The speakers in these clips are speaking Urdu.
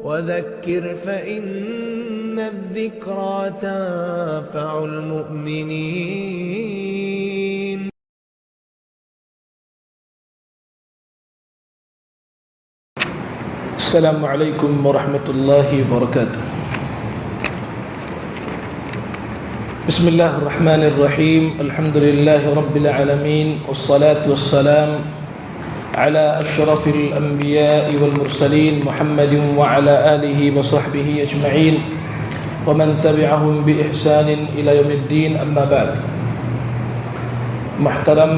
وذكر فإن الذكرى تنفع المؤمنين. السلام علیکم ورحمۃ اللہ وبرکاتہ. بسم اللہ الرحمن الرحیم. الحمد للہ رب العالمین والصلاة والسلام على اشرف الانبیاء والمرسلین محمد وعلى آلہ وصحبہ اجمعین ومن تبعهم بإحسان الى یوم الدین. اما بعد. محترم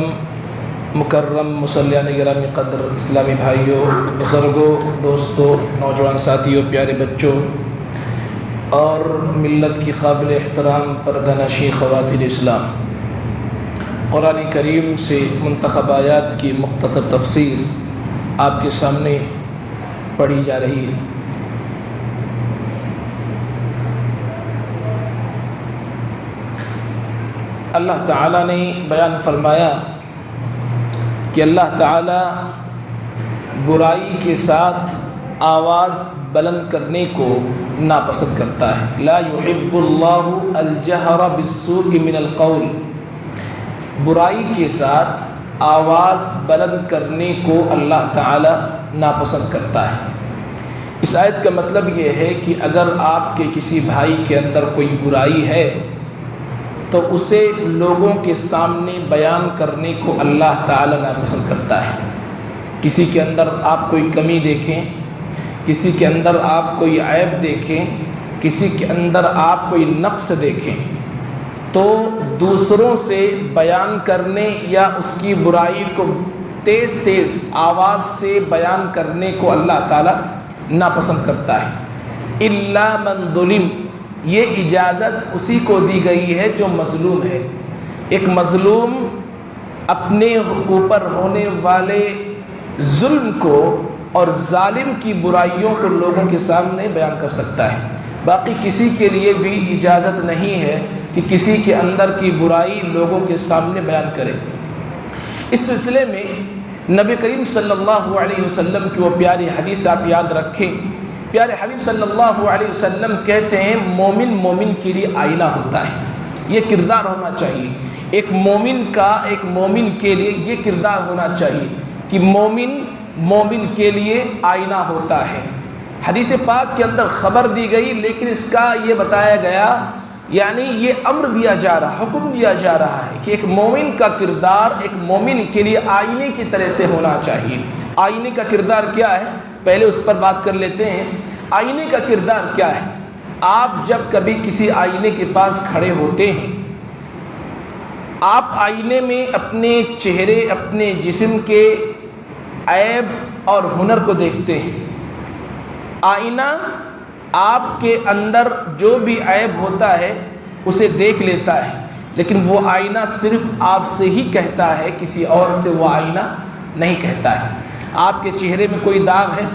مکرم مسلیان گرامی قدر اسلامی بھائیوں، بزرگوں، دوستوں، نوجوان ساتھیوں، پیارے بچوں اور ملت کی قابل احترام پردہ نشین خواتین اسلام، قرآن کریم سے منتخب آیات کی مختصر تفسیر آپ کے سامنے پڑھی جا رہی ہے. اللہ تعالیٰ نے بیان فرمایا کہ اللہ تعالیٰ برائی کے ساتھ آواز بلند کرنے کو ناپسند کرتا ہے. لا يحب اللہ الجہر بالسوء من القول. برائی کے ساتھ آواز بلند کرنے کو اللہ تعالیٰ ناپسند کرتا ہے. اس آیت کا مطلب یہ ہے کہ اگر آپ کے کسی بھائی کے اندر کوئی برائی ہے تو اسے لوگوں کے سامنے بیان کرنے کو اللہ تعالیٰ ناپسند کرتا ہے. کسی کے اندر آپ کوئی کمی دیکھیں، کسی کے اندر آپ کوئی عیب دیکھیں، کسی کے اندر آپ کوئی نقص دیکھیں تو دوسروں سے بیان کرنے یا اس کی برائی کو تیز تیز آواز سے بیان کرنے کو اللہ تعالیٰ ناپسند کرتا ہے. الا من ظلم. یہ اجازت اسی کو دی گئی ہے جو مظلوم ہے. ایک مظلوم اپنے اوپر ہونے والے ظلم کو اور ظالم کی برائیوں کو لوگوں کے سامنے بیان کر سکتا ہے. باقی کسی کے لیے بھی اجازت نہیں ہے کہ کسی کے اندر کی برائی لوگوں کے سامنے بیان کرے. اس سلسلے میں نبی کریم صلی اللہ علیہ وسلم کی وہ پیاری حدیث آپ یاد رکھیں. پیارے حبیب صلی اللہ علیہ وسلم کہتے ہیں مومن کے لیے آئینہ ہوتا ہے. یہ کردار ہونا چاہیے ایک مومن کے لیے یہ کردار ہونا چاہیے کہ مومن کے لیے آئینہ ہوتا ہے. حدیث پاک کے اندر خبر دی گئی لیکن اس کا یہ بتایا گیا، یعنی یہ امر دیا جا رہا، حکم دیا جا رہا ہے کہ ایک مومن کا کردار ایک مومن کے لیے آئینے کی طرح سے ہونا چاہیے. آئینے کا کردار کیا ہے؟ پہلے اس پر بات کر لیتے ہیں. آئینے کا کردار کیا ہے؟ آپ جب کبھی کسی آئینے کے پاس کھڑے ہوتے ہیں، آپ آئینے میں اپنے چہرے، اپنے جسم کے عیب اور ہنر کو دیکھتے ہیں. آئینہ آپ کے اندر جو بھی عیب ہوتا ہے اسے دیکھ لیتا ہے، لیکن وہ آئینہ صرف آپ سے ہی کہتا ہے، کسی اور سے وہ آئینہ نہیں کہتا ہے. آپ کے چہرے میں کوئی داغ ہے،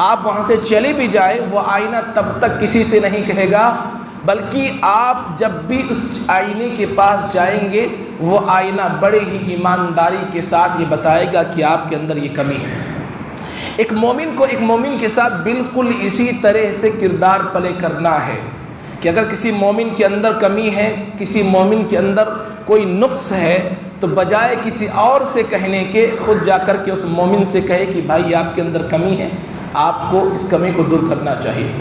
آپ وہاں سے چلے بھی جائیں وہ آئینہ تب تک کسی سے نہیں کہے گا، بلکہ آپ جب بھی اس آئینے کے پاس جائیں گے وہ آئینہ بڑے ہی ایمانداری کے ساتھ یہ بتائے گا کہ آپ کے اندر یہ کمی ہے. ایک مومن کے ساتھ بالکل اسی طرح سے کردار پلے کرنا ہے کہ اگر کسی مومن کے اندر کمی ہے، کسی مومن کے اندر کوئی نقص ہے تو بجائے کسی اور سے کہنے کے خود جا کر کے اس مومن سے کہے کہ بھائی آپ کے اندر کمی ہے، آپ کو اس کمی کو دور کرنا چاہیے.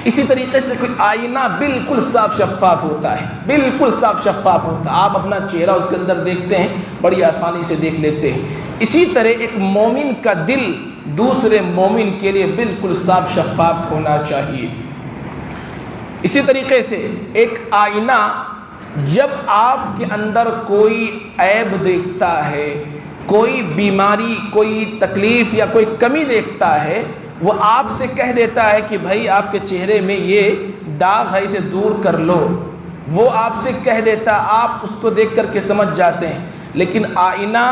اسی طریقے سے کوئی آئینہ بالکل صاف شفاف ہوتا ہے، بالکل صاف شفاف ہوتا ہے. آپ اپنا چہرہ اس کے اندر دیکھتے ہیں، بڑی آسانی سے دیکھ لیتے ہیں. اسی طرح ایک مومن کا دل دوسرے مومن کے لیے بالکل صاف شفاف ہونا چاہیے. اسی طریقے سے ایک آئینہ جب آپ کے اندر کوئی عیب دیکھتا ہے، کوئی بیماری، کوئی تکلیف یا کوئی کمی دیکھتا ہے، وہ آپ سے کہہ دیتا ہے کہ بھائی آپ کے چہرے میں یہ داغ ہے، اسے دور کر لو. وہ آپ سے کہہ دیتا، آپ اس کو دیکھ کر کے سمجھ جاتے ہیں. لیکن آئینہ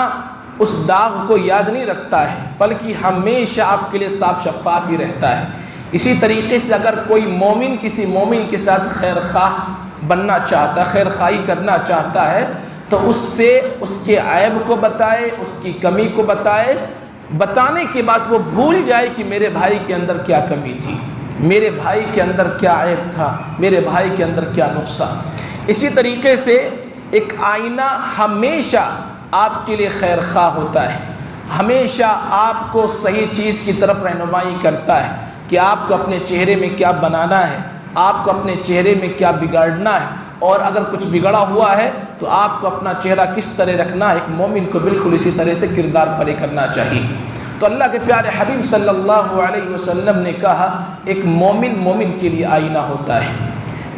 اس داغ کو یاد نہیں رکھتا ہے، بلکہ ہمیشہ آپ کے لیے صاف شفاف ہی رہتا ہے. اسی طریقے سے اگر کوئی مومن کسی مومن کے ساتھ خیر خواہ بننا چاہتا ہے، خیر خواہی کرنا چاہتا ہے، تو اس سے اس کے عیب کو بتائے، اس کی کمی کو بتائے، بتانے کے بعد وہ بھول جائے کہ میرے بھائی کے اندر کیا کمی تھی، میرے بھائی کے اندر کیا عیب تھا، میرے بھائی کے اندر کیا نقص۔ اسی طریقے سے ایک آئینہ ہمیشہ آپ کے لیے خیر خواہ ہوتا ہے، ہمیشہ آپ کو صحیح چیز کی طرف رہنمائی کرتا ہے کہ آپ کو اپنے چہرے میں کیا بنانا ہے، آپ کو اپنے چہرے میں کیا بگاڑنا ہے، اور اگر کچھ بگڑا ہوا ہے تو آپ کو اپنا چہرہ کس طرح رکھنا ہے۔ ایک مومن کو بالکل اسی طرح سے کردار پرے کرنا چاہیے۔ تو اللہ کے پیارے حبیب صلی اللہ علیہ وسلم نے کہا ایک مومن کے لیے آئینہ ہوتا ہے،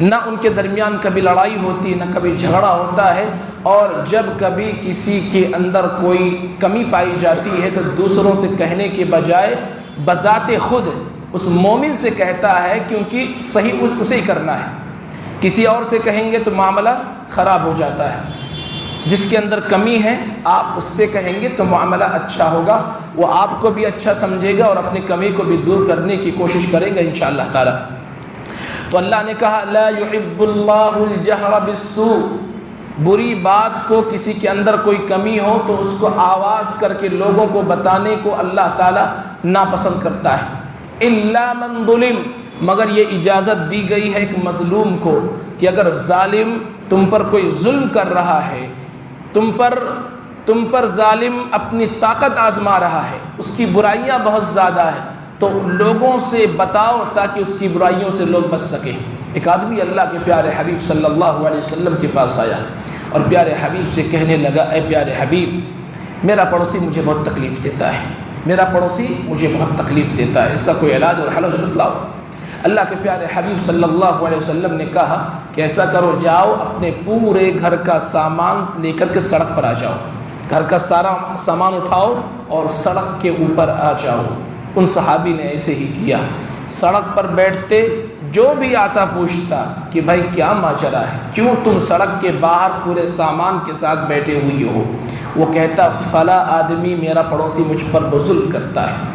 نہ ان کے درمیان کبھی لڑائی ہوتی، نہ کبھی جھگڑا ہوتا ہے، اور جب کبھی کسی کے اندر کوئی کمی پائی جاتی ہے تو دوسروں سے کہنے کے بجائے بذات خود اس مومن سے کہتا ہے، کیونکہ صحیح اسے ہی کرنا ہے۔ کسی اور سے کہیں گے تو معاملہ خراب ہو جاتا ہے، جس کے اندر کمی ہے آپ اس سے کہیں گے تو معاملہ اچھا ہوگا، وہ آپ کو بھی اچھا سمجھے گا اور اپنی کمی کو بھی دور کرنے کی کوشش کرے گا انشاءاللہ تعالی۔ تو اللہ نے کہا لا يحب اللہ الجہر بالسوء، بری بات کو، کسی کے اندر کوئی کمی ہو تو اس کو آواز کر کے لوگوں کو بتانے کو اللہ تعالیٰ ناپسند کرتا ہے۔ الا من ظلم، مگر یہ اجازت دی گئی ہے ایک مظلوم کو کہ اگر ظالم تم پر کوئی ظلم کر رہا ہے، تم پر ظالم اپنی طاقت آزما رہا ہے، اس کی برائیاں بہت زیادہ ہیں، تو لوگوں سے بتاؤ تاکہ اس کی برائیوں سے لوگ بچ سکیں۔ ایک آدمی اللہ کے پیارے حبیب صلی اللہ علیہ وسلم کے پاس آیا اور پیارے حبیب سے کہنے لگا اے پیارے حبیب، میرا پڑوسی مجھے بہت تکلیف دیتا ہے، میرا پڑوسی مجھے بہت تکلیف دیتا ہے، اس کا کوئی علاج اور حل بتلاؤ۔ اللہ کے پیارے حبیب صلی اللہ علیہ وسلم نے کہا کہ ایسا کرو، جاؤ اپنے پورے گھر کا سامان لے کر کے سڑک پر آ جاؤ، گھر کا سارا سامان اٹھاؤ اور سڑک کے اوپر آ جاؤ۔ ان صحابی نے ایسے ہی کیا، سڑک پر بیٹھتے جو بھی آتا پوچھتا کہ بھائی کیا ماجرا ہے، کیوں تم سڑک کے باہر پورے سامان کے ساتھ بیٹھے ہوئی ہو؟ وہ کہتا فلاں آدمی میرا پڑوسی مجھ پر ظلم کرتا ہے۔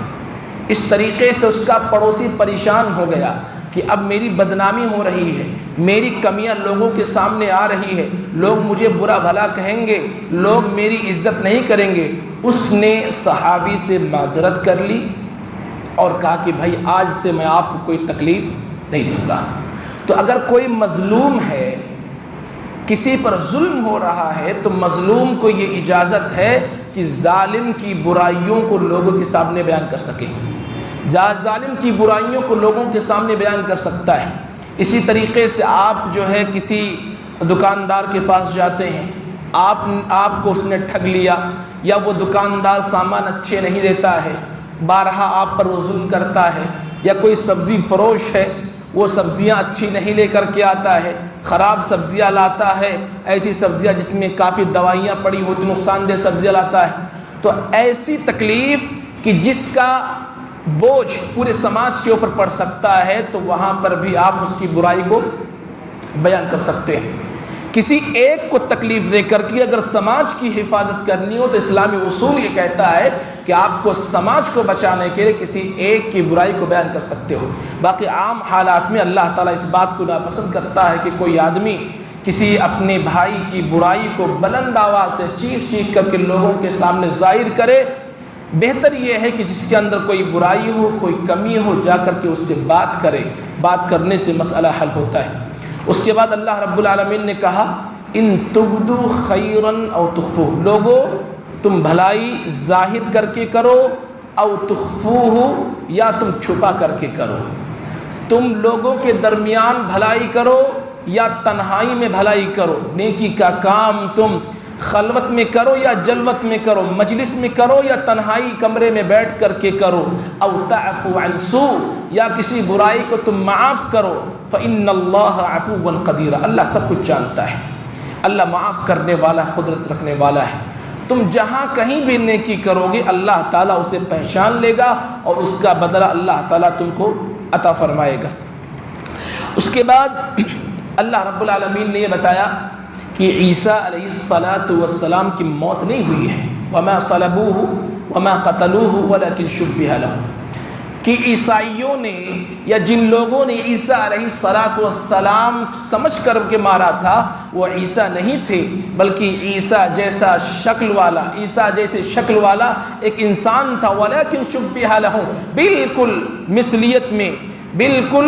اس طریقے سے اس کا پڑوسی پریشان ہو گیا کہ اب میری بدنامی ہو رہی ہے، میری کمیاں لوگوں کے سامنے آ رہی ہے، لوگ مجھے برا بھلا کہیں گے، لوگ میری عزت نہیں کریں گے۔ اس نے صحابی سے معذرت کر لی اور کہا کہ بھائی آج سے میں آپ کو کوئی تکلیف نہیں دوں گا۔ تو اگر کوئی مظلوم ہے، کسی پر ظلم ہو رہا ہے، تو مظلوم کو یہ اجازت ہے کہ ظالم کی برائیوں کو لوگوں کے سامنے بیان کر سکے، ظالم کی برائیوں کو لوگوں کے سامنے بیان کر سکتا ہے۔ اسی طریقے سے آپ جو ہے کسی دکاندار کے پاس جاتے ہیں، آپ کو اس نے ٹھگ لیا، یا وہ دکاندار سامان اچھے نہیں دیتا ہے، بارہا آپ پر وہ ظلم کرتا ہے، یا کوئی سبزی فروش ہے وہ سبزیاں اچھی نہیں لے کر کے آتا ہے، خراب سبزیاں لاتا ہے، ایسی سبزیاں جس میں کافی دوائیاں پڑی ہوتی، نقصان دہ سبزیاں لاتا ہے، تو ایسی تکلیف کہ جس کا بوجھ پورے سماج کے اوپر پڑ سکتا ہے، تو وہاں پر بھی آپ اس کی برائی کو بیان کر سکتے ہیں۔ کسی ایک کو تکلیف دے کر کے اگر سماج کی حفاظت کرنی ہو تو اسلامی اصول یہ کہتا ہے کہ آپ کو سماج کو بچانے کے لیے کسی ایک کی برائی کو بیان کر سکتے ہو۔ باقی عام حالات میں اللہ تعالیٰ اس بات کو ناپسند کرتا ہے کہ کوئی آدمی کسی اپنے بھائی کی برائی کو بلند آواز سے چیخ چیخ کر کے لوگوں کے سامنے ظاہر کرے۔ بہتر یہ ہے کہ جس کے اندر کوئی برائی ہو، کوئی کمی ہو، جا کر کے اس سے بات کرے، بات کرنے سے مسئلہ حل ہوتا ہے۔ اس کے بعد اللہ رب العالمین نے کہا ان تبدو خیرا او تخفوہ، لوگو تم بھلائی ظاہر کر کے کرو، او تخفوہ یا تم چھپا کر کے کرو، تم لوگوں کے درمیان بھلائی کرو یا تنہائی میں بھلائی کرو، نیکی کا کام تم خلوت میں کرو یا جلوت میں کرو، مجلس میں کرو یا تنہائی کمرے میں بیٹھ کر کے کرو، او تعفو عن سوء یا کسی برائی کو تم معاف کرو، فإن اللہ عفو قدیر، اللہ سب کچھ جانتا ہے، اللہ معاف کرنے والا، قدرت رکھنے والا ہے۔ تم جہاں کہیں بھی نیکی کرو گے اللہ تعالیٰ اسے پہچان لے گا اور اس کا بدلہ اللہ تعالیٰ تم کو عطا فرمائے گا۔ اس کے بعد اللہ رب العالمین نے یہ بتایا کہ عیسیٰ علیہ السلام کی موت نہیں ہوئی ہے، وما صلبوہ وما قتلوہ ولکن شبہ لہم، کہ عیسائیوں نے یا جن لوگوں نے عیسیٰ علیہ السلام سمجھ کر کے مارا تھا وہ عیسیٰ نہیں تھے، بلکہ عیسیٰ جیسا شکل والا، عیسیٰ جیسے شکل والا ایک انسان تھا، ولیکن شبہ لہ، بالکل مثلیت میں، بالکل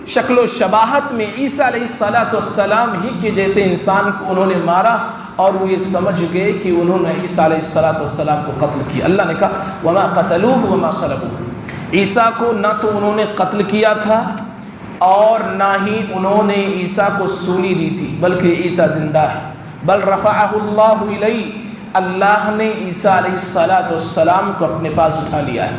شکل و شباہت میں عیسیٰ علیہ السلام ہی کے جیسے انسان کو انہوں نے مارا، اور وہ یہ سمجھ گئے کہ انہوں نے عیسیٰ علیہ السلام کو قتل کیا۔ اللہ نے کہا وما قتلوہ وما صلبوہ، عیسیٰ کو نہ تو انہوں نے قتل کیا تھا اور نہ ہی انہوں نے عیسیٰ کو سولی دی تھی، بلکہ عیسیٰ زندہ ہے۔ بل رفعہ اللہ الیہ، اللہ نے عیسیٰ علیہ السلام کو اپنے پاس اٹھا لیا ہے۔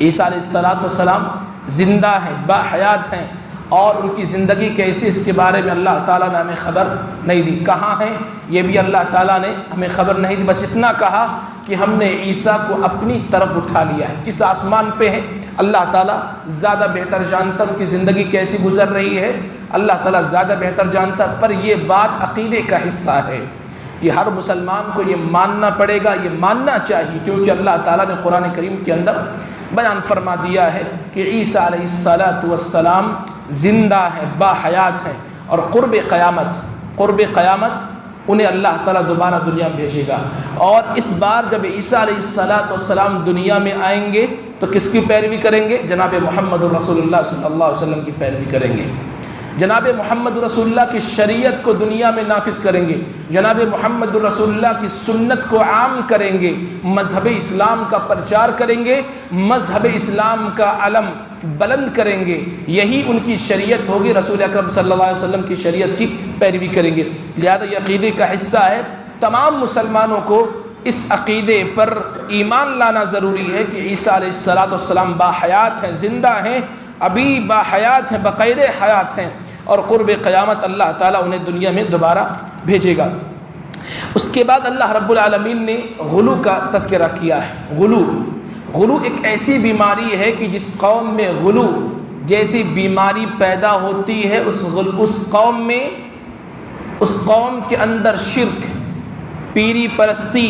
عیسیٰ علیہ السلام زندہ ہیں، باحیات ہیں، اور ان کی زندگی کیسی اس کے بارے میں اللہ تعالیٰ نے ہمیں خبر نہیں دی۔ کہاں ہیں یہ بھی اللہ تعالیٰ نے ہمیں خبر نہیں دی، بس اتنا کہا کہ ہم نے عیسیٰ کو اپنی طرف اٹھا لیا ہے۔ کس آسمان پہ ہے اللہ تعالیٰ زیادہ بہتر جانتا، ان کی زندگی کیسی گزر رہی ہے اللہ تعالیٰ زیادہ بہتر جانتا، پر یہ بات عقیدے کا حصہ ہے کہ ہر مسلمان کو یہ ماننا پڑے گا، یہ ماننا چاہیے، کیونکہ اللہ تعالیٰ نے قرآن کریم کے اندر بیان فرما دیا ہے کہ عیسیٰ علیہ السلام زندہ ہیں، باحیات ہیں، اور قرب قیامت انہیں اللہ تعالیٰ دوبارہ دنیا میں بھیجے گا۔ اور اس بار جب عیسیٰ علیہ السلام دنیا میں آئیں گے تو کس کی پیروی کریں گے؟ جناب محمد رسول اللہ صلی اللہ علیہ وسلم کی پیروی کریں گے، جناب محمد رسول اللہ کی شریعت کو دنیا میں نافذ کریں گے، جناب محمد رسول اللہ کی سنت کو عام کریں گے، مذہب اسلام کا پرچار کریں گے، مذہب اسلام کا علم بلند کریں گے، یہی ان کی شریعت ہوگی، رسول اکرم صلی اللہ علیہ وسلم کی شریعت کی پیروی کریں گے۔ لہذا یہ عقیدے کا حصہ ہے، تمام مسلمانوں کو اس عقیدے پر ایمان لانا ضروری ہے کہ عیسیٰ علیہ السلام باحیات ہیں، زندہ ہیں، ابھی باحیات ہیں، بقید حیات ہیں، اور قرب قیامت اللہ تعالیٰ انہیں دنیا میں دوبارہ بھیجے گا۔ اس کے بعد اللہ رب العالمین نے غلو کا تذکرہ کیا ہے۔ غلو ایک ایسی بیماری ہے کہ جس قوم میں غلو جیسی بیماری پیدا ہوتی ہے، اس قوم کے اندر شرک، پیری پرستی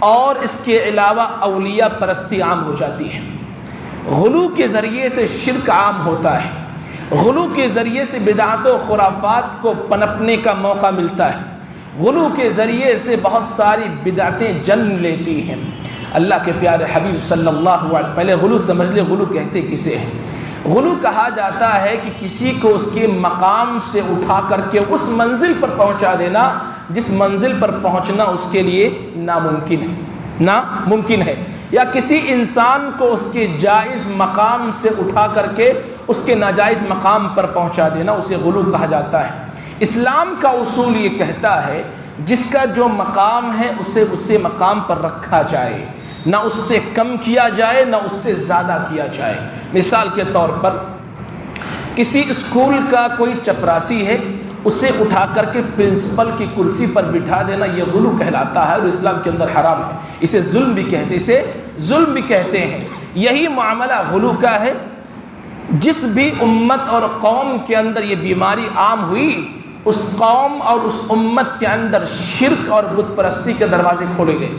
اور اس کے علاوہ اولیاء پرستی عام ہو جاتی ہے۔ غلو کے ذریعے سے شرک عام ہوتا ہے، غلو کے ذریعے سے بدعات و خرافات کو پنپنے کا موقع ملتا ہے، غلو کے ذریعے سے بہت ساری بدعتیں جنم لیتی ہیں۔ اللہ کے پیارے حبیب صلی اللہ علیہ وسلم، پہلے غلو سمجھ لے، غلو کہتے کسے ہیں؟ غلو کہا جاتا ہے کہ کسی کو اس کے مقام سے اٹھا کر کے اس منزل پر پہنچا دینا جس منزل پر پہنچنا اس کے لیے ناممکن ہے، یا کسی انسان کو اس کے جائز مقام سے اٹھا کر کے اس کے ناجائز مقام پر پہنچا دینا، اسے غلو کہا جاتا ہے۔ اسلام کا اصول یہ کہتا ہے جس کا جو مقام ہے اسے مقام پر رکھا جائے، نہ اس سے کم کیا جائے نہ اس سے زیادہ کیا جائے۔ مثال کے طور پر کسی اسکول کا کوئی چپراسی ہے، اسے اٹھا کر کے پرنسپل کی کرسی پر بٹھا دینا یہ غلو کہلاتا ہے، اور اسلام کے اندر حرام ہے، اسے ظلم بھی کہتے ہیں۔ یہی معاملہ غلو کا ہے۔ جس بھی امت اور قوم کے اندر یہ بیماری عام ہوئی، اس قوم اور اس امت کے اندر شرک اور بت پرستی کے دروازے کھولے گئے۔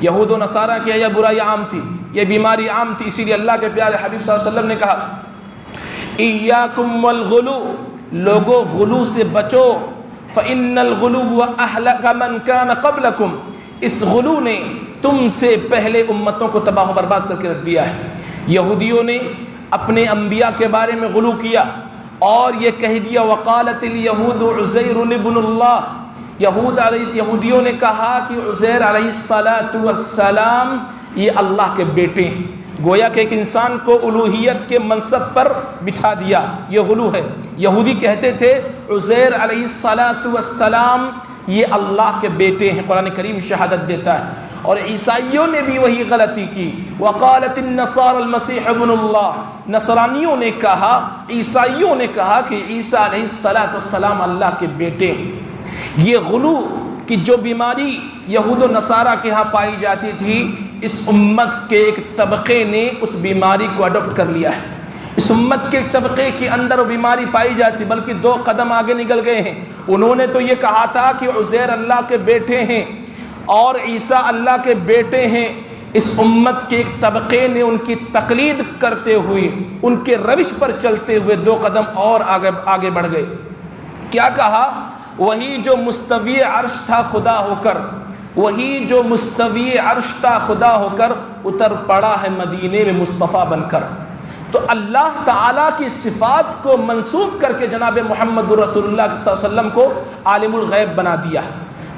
یہود و نصارہ کی یہ برائی عام تھی، یہ بیماری عام تھی، اسی لیے اللہ کے پیارے حبیب صلی اللہ علیہ وسلم نے کہا ایاکم والغلو، لوگوں غلو سے بچو، فإن الغلو اہلک من کان قبلکم، اس غلو نے تم سے پہلے امتوں کو تباہ و برباد کر کے رکھ دیا ہے۔ یہودیوں نے اپنے انبیاء کے بارے میں غلو کیا اور یہ کہہ دیا وقالت الیہود عزیر ابن اللہ، یہودیوں نے کہا کہ عزیر علیہ السلام یہ اللہ کے بیٹے ہیں، گویا کہ ایک انسان کو الوہیت کے منصب پر بٹھا دیا، یہ غلو ہے۔ یہودی کہتے تھے عزیر علیہ السلام یہ اللہ کے بیٹے ہیں، قرآن کریم شہادت دیتا ہے۔ اور عیسائیوں نے بھی وہی غلطی کی، وقالت النصارى المسیح ابن اللہ، نصرانیوں نے کہا، عیسائیوں نے کہا کہ عیسیٰ علیہ السلام اللہ کے بیٹے ہیں۔ یہ غلو کی جو بیماری یہود و نصارہ کے ہاں پائی جاتی تھی، اس امت کے ایک طبقے نے اس بیماری کو اڈاپٹ کر لیا ہے۔ اس امت کے طبقے کے اندر وہ بیماری پائی جاتی، بلکہ 2 قدم آگے نکل گئے ہیں۔ انہوں نے تو یہ کہا تھا کہ عزیر اللہ کے بیٹے ہیں اور عیسیٰ اللہ کے بیٹے ہیں، اس امت کے ایک طبقے نے ان کی تقلید کرتے ہوئے ان کے روش پر چلتے ہوئے 2 قدم اور آگے بڑھ گئے۔ کیا کہا؟ وہی جو مستوی عرش تھا خدا ہو کر، وہی جو مستوی عرش تھا خدا ہو کر اتر پڑا ہے مدینے میں مصطفیٰ بن کر۔ تو اللہ تعالیٰ کی صفات کو منسوب کر کے جناب محمد رسول اللہ صلی اللہ علیہ وسلم کو عالم الغیب بنا دیا،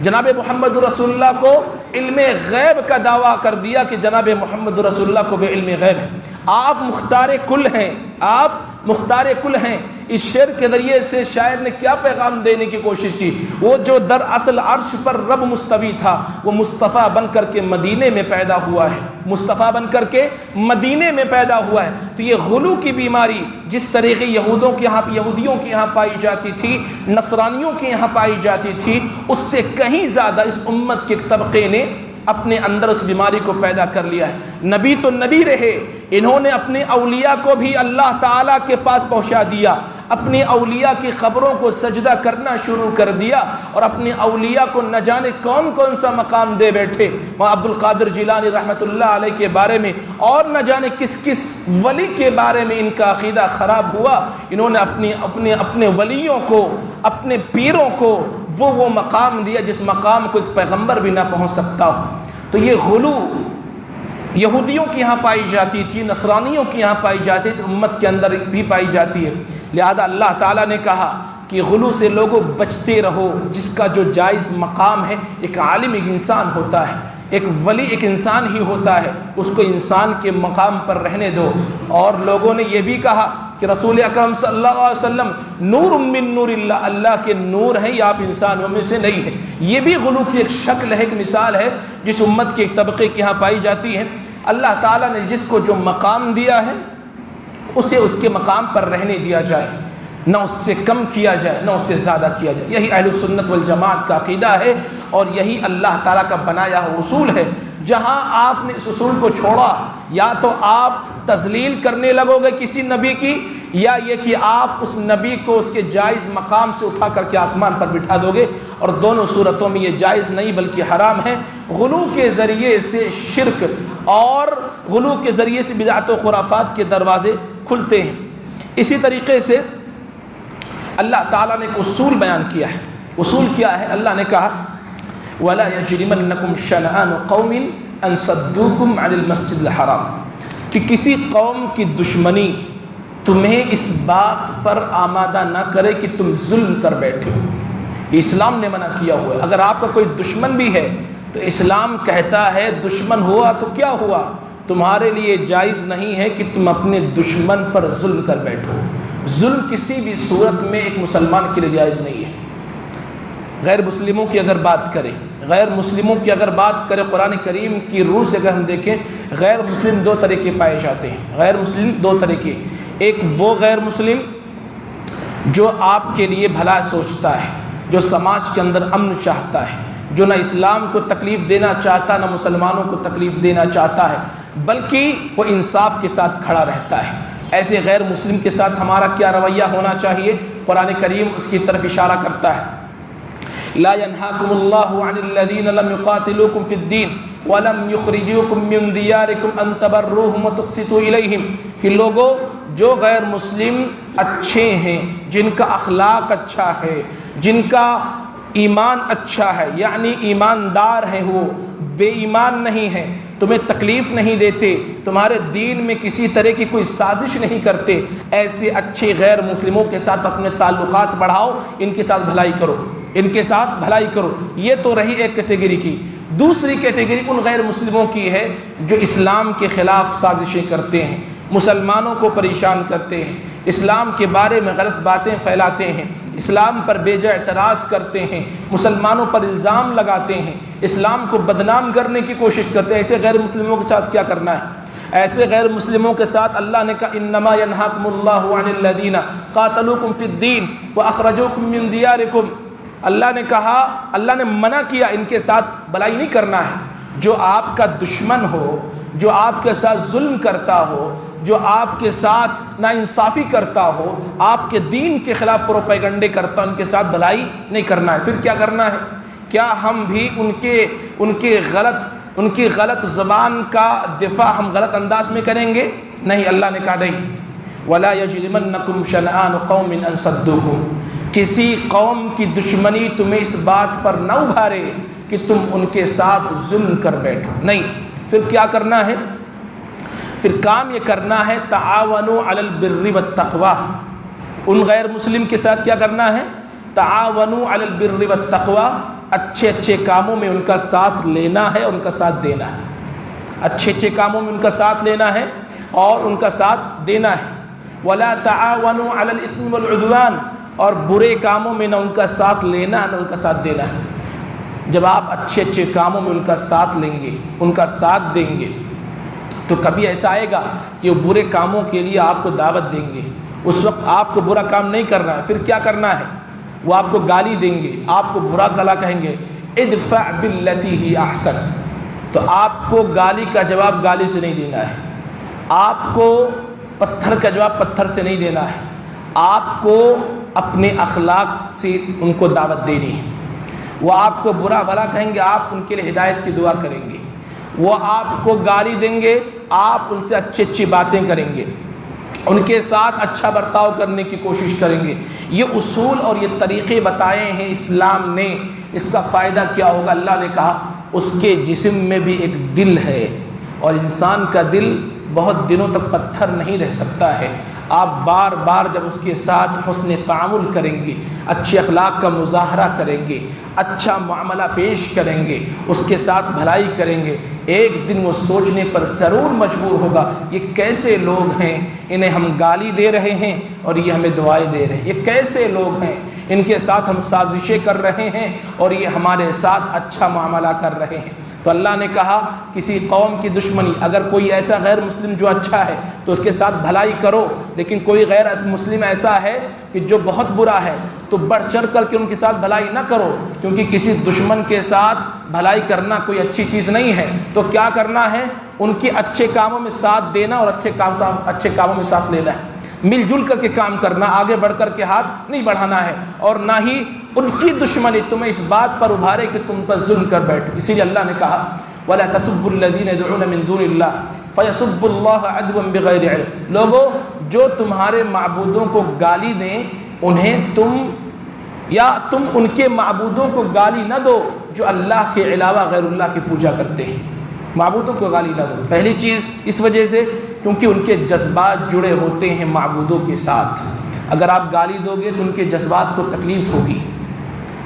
جناب محمد رسول اللہ کو علم غیب کا دعویٰ کر دیا کہ جناب محمد رسول اللہ کو بے علم غیب ہے۔ آپ مختار کل ہیں، آپ مختار کل ہیں۔ اس شعر کے ذریعے سے شاعر نے کیا پیغام دینے کی کوشش کی؟ وہ جو در اصل عرش پر رب مستوی تھا وہ مصطفیٰ بن کر کے مدینے میں پیدا ہوا ہے، مصطفیٰ بن کر کے مدینے میں پیدا ہوا ہے۔ تو یہ غلو کی بیماری جس طریقے یہودیوں کے یہاں پائی جاتی تھی، نصرانیوں کے یہاں پائی جاتی تھی، اس سے کہیں زیادہ اس امت کے طبقے نے اپنے اندر اس بیماری کو پیدا کر لیا ہے۔ نبی تو نبی رہے، انہوں نے اپنے اولیاء کو بھی اللہ تعالیٰ کے پاس پہنچا دیا، اپنی اولیاء کی خبروں کو سجدہ کرنا شروع کر دیا، اور اپنے اولیاء کو نہ جانے کون کون سا مقام دے بیٹھے۔ وہاں عبد القادر جیلانی رحمۃ اللہ علیہ کے بارے میں اور نہ جانے کس کس ولی کے بارے میں ان کا عقیدہ خراب ہوا۔ انہوں نے اپنے ولیوں کو، اپنے پیروں کو وہ مقام دیا جس مقام کو ایک پیغمبر بھی نہ پہنچ سکتا ہو۔ تو یہ غلو یہودیوں کے یہاں پائی جاتی تھی، نصرانیوں کے یہاں پائی جاتی ہے، اس امت کے اندر بھی پائی جاتی ہے۔ لہذا اللہ تعالیٰ نے کہا کہ غلو سے لوگوں بچتے رہو، جس کا جو جائز مقام ہے۔ ایک عالم ایک انسان ہوتا ہے، ایک ولی ایک انسان ہی ہوتا ہے، اس کو انسان کے مقام پر رہنے دو۔ اور لوگوں نے یہ بھی کہا کہ رسول اکرم صلی اللہ علیہ وسلم نور من نور اللہ، اللہ کے نور ہیں، یا آپ انسانوں میں سے نہیں ہیں۔ یہ بھی غلو کی ایک شکل ہے، ایک مثال ہے جس امت کے ایک طبقے کے یہاں پائی جاتی ہے۔ اللہ تعالیٰ نے جس کو جو مقام دیا ہے اسے اس کے مقام پر رہنے دیا جائے، نہ اس سے کم کیا جائے نہ اس سے زیادہ کیا جائے۔ یہی اہل سنت والجماعت کا عقیدہ ہے، اور یہی اللہ تعالیٰ کا بنایا ہوا اصول ہے۔ جہاں آپ نے اس اصول کو چھوڑا، یا تو آپ تذلیل کرنے لگو گے کسی نبی کی، یا یہ کہ آپ اس نبی کو اس کے جائز مقام سے اٹھا کر کے آسمان پر بٹھا دو گے، اور دونوں صورتوں میں یہ جائز نہیں بلکہ حرام ہے۔ غلو کے ذریعے سے شرک اور غلو کے ذریعے سے بدعت و خرافات کے دروازے کھلتے ہیں۔ اسی طریقے سے اللہ تعالیٰ نے ایک اصول بیان کیا ہے۔ اصول کیا ہے؟ اللہ نے کہا وَلَا يَجْرِمَنَّكُمْ شَنَآنُ قَوْمٍ أَن صَدُّوكُمْ عَنِ الْمَسْجِدِ الْحَرَامِ، کہ کسی قوم کی دشمنی تمہیں اس بات پر آمادہ نہ کرے کہ تم ظلم کر بیٹھے ہو۔ اسلام نے منع کیا ہوا ہے۔ اگر آپ کا کوئی دشمن بھی ہے تو اسلام کہتا ہے دشمن ہوا تو کیا ہوا، تمہارے لیے جائز نہیں ہے کہ تم اپنے دشمن پر ظلم کر بیٹھو۔ ظلم کسی بھی صورت میں ایک مسلمان کے لیے جائز نہیں ہے۔ غیر مسلموں کی اگر بات کریں، قرآن کریم کی روح سے اگر ہم دیکھیں، غیر مسلم 2 طریقے پائے جاتے ہیں۔ غیر مسلم 2 طریقے، ایک وہ غیر مسلم جو آپ کے لیے بھلا سوچتا ہے، جو سماج کے اندر امن چاہتا ہے، جو نہ اسلام کو تکلیف دینا چاہتا نہ مسلمانوں کو تکلیف دینا چاہتا ہے، بلکہ وہ انصاف کے ساتھ کھڑا رہتا ہے۔ ایسے غیر مسلم کے ساتھ ہمارا کیا رویہ ہونا چاہیے؟ قرآن کریم اس کی طرف اشارہ کرتا ہے، لا ينهاكم الله عن الذين لم يقاتلوكم في الدين ولم يخرجوكم من دياركم ان تبروهم وتقسطوا اليهم، کہ لوگوں جو غیر مسلم اچھے ہیں، جن کا اخلاق اچھا ہے، جن کا ایمان اچھا ہے، یعنی ایماندار ہیں، وہ بے ایمان نہیں ہیں، تمہیں تکلیف نہیں دیتے، تمہارے دین میں کسی طرح کی کوئی سازش نہیں کرتے، ایسے اچھے غیر مسلموں کے ساتھ اپنے تعلقات بڑھاؤ، ان کے ساتھ بھلائی کرو، ان کے ساتھ بھلائی کرو۔ یہ تو رہی ایک کیٹیگری کی۔ دوسری کیٹیگری ان غیر مسلموں کی ہے جو اسلام کے خلاف سازشیں کرتے ہیں، مسلمانوں کو پریشان کرتے ہیں، اسلام کے بارے میں غلط باتیں پھیلاتے ہیں، اسلام پر بے جا اعتراض کرتے ہیں، مسلمانوں پر الزام لگاتے ہیں، اسلام کو بدنام کرنے کی کوشش کرتے ہیں۔ ایسے غیر مسلموں کے ساتھ کیا کرنا ہے؟ ایسے غیر مسلموں کے ساتھ اللہ نے کہا انما ینہاکم اللہ عن الذین قاتلوکم فی الدین واخرجوکم من دیارکم، اللہ نے کہا، اللہ نے منع کیا ان کے ساتھ بلائی نہیں کرنا ہے۔ جو آپ کا دشمن ہو، جو آپ کے ساتھ ظلم کرتا ہو، جو آپ کے ساتھ ناانصافی کرتا ہو، آپ کے دین کے خلاف پروپیگنڈے کرتا ہو، ان کے ساتھ بھلائی نہیں کرنا ہے۔ پھر کیا کرنا ہے؟ کیا ہم بھی ان کے غلط ان کی غلط زبان کا دفاع ہم غلط انداز میں کریں گے؟ نہیں، اللہ نے کہا نہیں، وَلَا يَجْرِمَنَّكُمْ شَنَآنُ قَوْمٍ أَن صَدُّوكُمْ، کسی قوم کی دشمنی تمہیں اس بات پر نہ ابھارے کہ تم ان کے ساتھ ظلم کر بیٹھو۔ نہیں، پھر کیا کرنا ہے؟ پھر کام یہ کرنا ہے تعاونوا علی البر والتقوی، ان غیر مسلم کے ساتھ کیا کرنا ہے؟ تعاونوا علی البر والتقوی، اچھے اچھے کاموں میں ان کا ساتھ لینا ہے اور ان کا ساتھ دینا ہے، اچھے اچھے کاموں میں ان کا ساتھ لینا ہے اور ان کا ساتھ دینا ہے۔ ولا تعاونوا علی الاثم والعدوان، اور برے کاموں میں نہ ان کا ساتھ لینا نہ ان کا ساتھ دینا ہے۔ جب آپ اچھے اچھے کاموں میں ان کا ساتھ لیں گے، ان کا ساتھ دیں گے، تو کبھی ایسا آئے گا کہ وہ برے کاموں کے لیے آپ کو دعوت دیں گے، اس وقت آپ کو برا کام نہیں کرنا ہے، پھر کیا کرنا ہے؟ وہ آپ کو گالی دیں گے، آپ کو برا گلا کہیں گے، ادفع باللتی ہی احسن، تو آپ کو گالی کا جواب گالی سے نہیں دینا ہے، آپ کو پتھر کا جواب پتھر سے نہیں دینا ہے، آپ کو اپنے اخلاق سے ان کو دعوت دینی ہے۔ وہ آپ کو برا بھلا کہیں گے، آپ ان کے لیے ہدایت کی دعا کریں گے، وہ آپ کو گالی دیں گے، آپ ان سے اچھی اچھی باتیں کریں گے، ان کے ساتھ اچھا برتاؤ کرنے کی کوشش کریں گے۔ یہ اصول اور یہ طریقے بتائے ہیں اسلام نے۔ اس کا فائدہ کیا ہوگا؟ اللہ نے کہا اس کے جسم میں بھی ایک دل ہے، اور انسان کا دل بہت دنوں تک پتھر نہیں رہ سکتا ہے۔ آپ بار بار جب اس کے ساتھ حسن تعامل کریں گے، اچھے اخلاق کا مظاہرہ کریں گے، اچھا معاملہ پیش کریں گے، اس کے ساتھ بھلائی کریں گے، ایک دن وہ سوچنے پر ضرور مجبور ہوگا یہ کیسے لوگ ہیں، انہیں ہم گالی دے رہے ہیں اور یہ ہمیں دعائیں دے رہے ہیں، یہ کیسے لوگ ہیں، ان کے ساتھ ہم سازشیں کر رہے ہیں اور یہ ہمارے ساتھ اچھا معاملہ کر رہے ہیں۔ تو اللہ نے کہا کسی قوم کی دشمنی، اگر کوئی ایسا غیر مسلم جو اچھا ہے تو اس کے ساتھ بھلائی کرو، لیکن کوئی غیر مسلم ایسا ہے کہ جو بہت برا ہے تو بڑھ چڑھ کر کے ان کے ساتھ بھلائی نہ کرو، کیونکہ کسی دشمن کے ساتھ بھلائی کرنا کوئی اچھی چیز نہیں ہے۔ تو کیا کرنا ہے؟ ان کے اچھے کاموں میں ساتھ دینا اور اچھے کاموں میں ساتھ لینا ہے، مل جل کر کے کام کرنا، آگے بڑھ کر کے ہاتھ نہیں بڑھانا ہے، اور نہ ہی ان کی دشمنی تمہیں اس بات پر ابھارے کہ تم پر ظلم کر بیٹھو۔ اسی لیے اللہ نے کہا وَلَا تَسُبُّوا الَّذِينَ يَدْعُونَ مِن دُونِ اللَّهِ فَيَسُبُّوا اللَّهَ عَدْوًا بِغَيْرِ عِلْمٍ، لوگو جو تمہارے معبودوں کو گالی دیں انہیں تم ان کے معبودوں کو گالی نہ دو جو اللہ کے علاوہ غیر اللہ کی پوجا کرتے ہیں، معبودوں کو گالی نہ دو۔ پہلی چیز اس وجہ سے کیونکہ ان کے جذبات جڑے ہوتے ہیں معبودوں کے ساتھ، اگر آپ گالی دو گے تو ان کے جذبات کو تکلیف ہوگی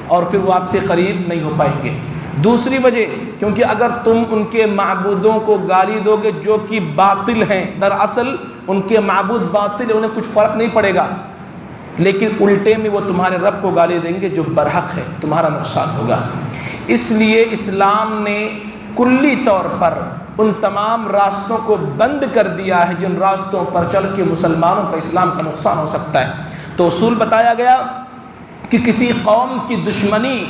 اور پھر وہ آپ سے قریب نہیں ہو پائیں گے۔ دوسری وجہ کیونکہ اگر تم ان کے معبودوں کو گالی دو گے جو کہ باطل ہیں، دراصل ان کے معبود باطل ہیں، انہیں کچھ فرق نہیں پڑے گا، لیکن الٹے میں وہ تمہارے رب کو گالی دیں گے جو برحق ہے، تمہارا نقصان ہوگا۔ اس لیے اسلام نے کلی طور پر ان تمام راستوں کو بند کر دیا ہے جن راستوں پر چل کے مسلمانوں کا اسلام کا نقصان ہو سکتا ہے۔ تو اصول بتایا گیا کہ کسی قوم کی دشمنی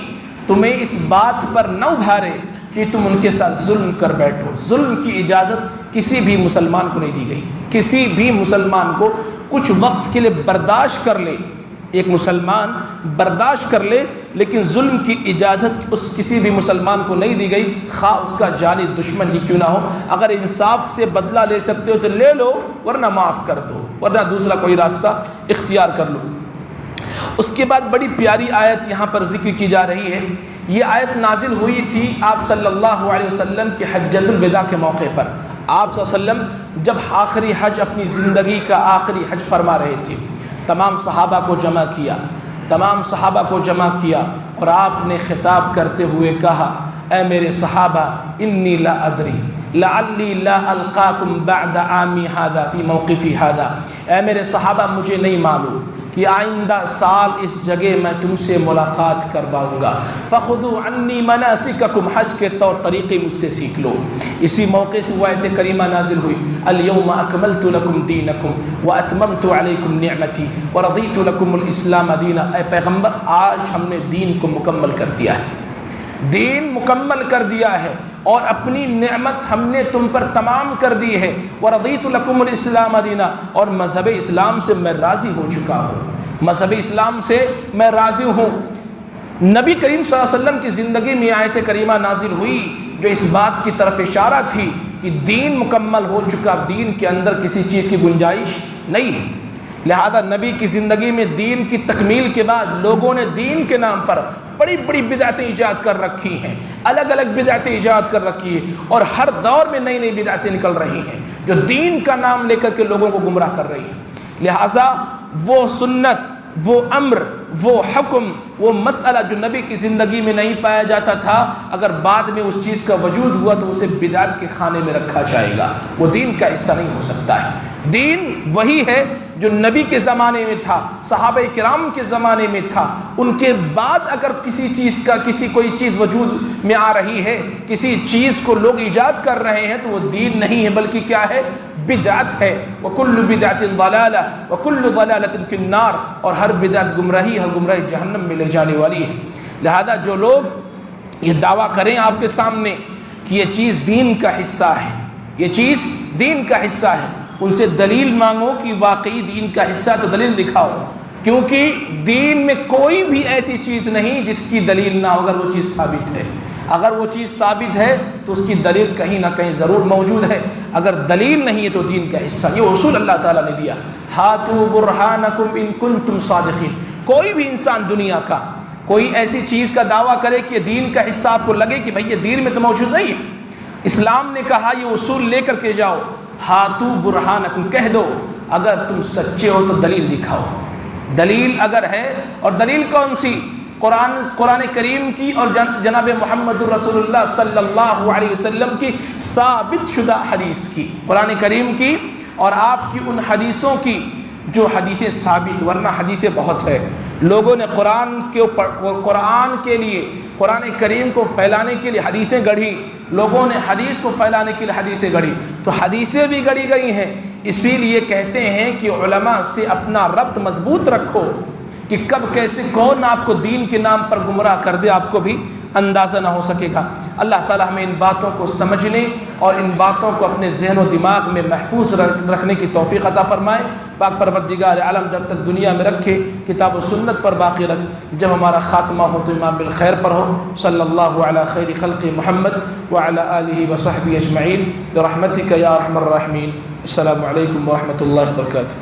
تمہیں اس بات پر نہ ابھارے کہ تم ان کے ساتھ ظلم کر بیٹھو۔ ظلم کی اجازت کسی بھی مسلمان کو نہیں دی گئی، کسی بھی مسلمان کو کچھ وقت کے لیے برداشت کر لے، ایک مسلمان برداشت کر لے، لیکن ظلم کی اجازت اس کسی بھی مسلمان کو نہیں دی گئی، خواہ اس کا جانی دشمن ہی کیوں نہ ہو۔ اگر انصاف سے بدلہ لے سکتے ہو تو لے لو، ورنہ معاف کر دو، ورنہ دوسرا کوئی راستہ اختیار کر لو۔ اس کے بعد بڑی پیاری آیت یہاں پر ذکر کی جا رہی ہے۔ یہ آیت نازل ہوئی تھی آپ صلی اللہ علیہ وسلم کی حجۃ الوداع کے موقع پر۔ آپ صلی اللہ علیہ وسلم جب آخری حج، اپنی زندگی کا آخری حج فرما رہے تھے، تمام صحابہ کو جمع کیا اور آپ نے خطاب کرتے ہوئے کہا اے میرے صحابہ انی لا ادری لعلی لا القاکم بعد عامی ھذا فی موقفی ھذا، اے میرے صحابہ مجھے نہیں معلوم کہ آئندہ سال اس جگہ میں تم سے ملاقات کرواؤں گا، فخذوا عنی مناسککم، حج کے طور طریقے مجھ سے سیکھ لو۔ اسی موقع سے وہ آیت کریمہ نازل ہوئی الیوم اکملت لکم دینکم واتممت علیکم نعمتی ورضیت لکم الاسلام دینا، اے پیغمبر آج ہم نے دین کو مکمل کر دیا ہے، دین مکمل کر دیا ہے اور اپنی نعمت ہم نے تم پر تمام کر دی ہے، وَرَضِيتُ لَكُمُ الْإِسْلَامَ دِينًا، اور مذہب اسلام سے میں راضی ہو چکا ہوں، مذہب اسلام سے میں راضی ہوں۔ نبی کریم صلی اللہ علیہ وسلم کی زندگی میں آیت کریمہ نازل ہوئی، جو اس بات کی طرف اشارہ تھی کہ دین مکمل ہو چکا، دین کے اندر کسی چیز کی گنجائش نہیں ہے۔ لہذا نبی کی زندگی میں دین کی تکمیل کے بعد لوگوں نے دین کے نام پر بڑی بڑی بدعتیں ایجاد کر رکھی ہیں، الگ الگ بدعتیں ایجاد کر رکھی ہیں، اور ہر دور میں نئی نئی بدعتیں نکل رہی ہیں جو دین کا نام لے کر کے لوگوں کو گمراہ کر رہی ہیں۔ لہٰذا وہ سنت، وہ امر، وہ حکم، وہ مسئلہ جو نبی کی زندگی میں نہیں پایا جاتا تھا، اگر بعد میں اس چیز کا وجود ہوا تو اسے بدعت کے خانے میں رکھا جائے گا، وہ دین کا حصہ نہیں ہو سکتا ہے۔ دین وہی ہے جو نبی کے زمانے میں تھا، صحابہ کرام کے زمانے میں تھا، ان کے بعد اگر کوئی چیز وجود میں آ رہی ہے، کسی چیز کو لوگ ایجاد کر رہے ہیں تو وہ دین نہیں ہے بلکہ کیا ہے؟ بدعت ہے۔ وَكُلُّ بِدْعَةٍ ضَلَالَةٍ وَكُلُّ ضَلَالَةٍ فِي النَّارِ، اور ہر بدعت گمراہی، ہر گمراہی جہنم میں لے جانے والی ہے۔ لہذا جو لوگ یہ دعویٰ کریں آپ کے سامنے کہ یہ چیز دین کا حصہ ہے، یہ چیز دین کا حصہ ہے، ان سے دلیل مانگو کہ واقعی دین کا حصہ، تو دلیل دکھاؤ، کیونکہ دین میں کوئی بھی ایسی چیز نہیں جس کی دلیل نہ ہو، اگر وہ چیز ثابت ہے۔ اگر وہ چیز ثابت ہے تو اس کی دلیل کہیں نہ کہیں ضرور موجود ہے، اگر دلیل نہیں ہے تو دین کا حصہ۔ یہ اصول اللہ تعالیٰ نے دیا، ہاتوا برہانکم ان کنتم صادقین۔ کوئی بھی انسان دنیا کا کوئی ایسی چیز کا دعویٰ کرے کہ دین کا حصہ آپ کو لگے کہ بھئی یہ دین میں تو موجود نہیں ہے، اسلام نے کہا یہ اصول لے کر کے جاؤ، ہاتوا برہانکم، کہہ دو اگر تم سچے ہو تو دلیل دکھاؤ۔ دلیل اگر ہے، اور دلیل کون سی؟ قرآن کریم کی اور جناب محمد رسول اللہ صلی اللہ علیہ وسلم کی ثابت شدہ حدیث کی، قرآن کریم کی اور آپ کی ان حدیثوں کی جو حدیثیں ثابت، ورنہ حدیثیں بہت ہے، لوگوں نے قرآن کے لیے، قرآن کریم کو پھیلانے کے لیے حدیثیں گڑھی، لوگوں نے حدیث کو پھیلانے کے لیے حدیثیں گڑھی، تو حدیثیں بھی گڑھی گئی ہیں۔ اسی لیے کہتے ہیں کہ علماء سے اپنا ربط مضبوط رکھو کہ کب کیسے کون آپ کو دین کے نام پر گمراہ کر دے، آپ کو بھی اندازہ نہ ہو سکے گا۔ اللہ تعالیٰ ہمیں ان باتوں کو سمجھنے اور ان باتوں کو اپنے ذہن و دماغ میں محفوظ رکھنے کی توفیق عطا فرمائے۔ پاک پروردگار عالم جب تک دنیا میں رکھے کتاب و سنت پر باقی رکھ، جب ہمارا خاتمہ ہو تو امام بالخیر پر ہو۔ صلی اللہ علی خیر خلق محمد وعلی آلہ وصحبہ اجمعین برحمتک یا ارحم الراحمین۔ السلام علیکم ورحمۃ اللہ وبرکاتہ۔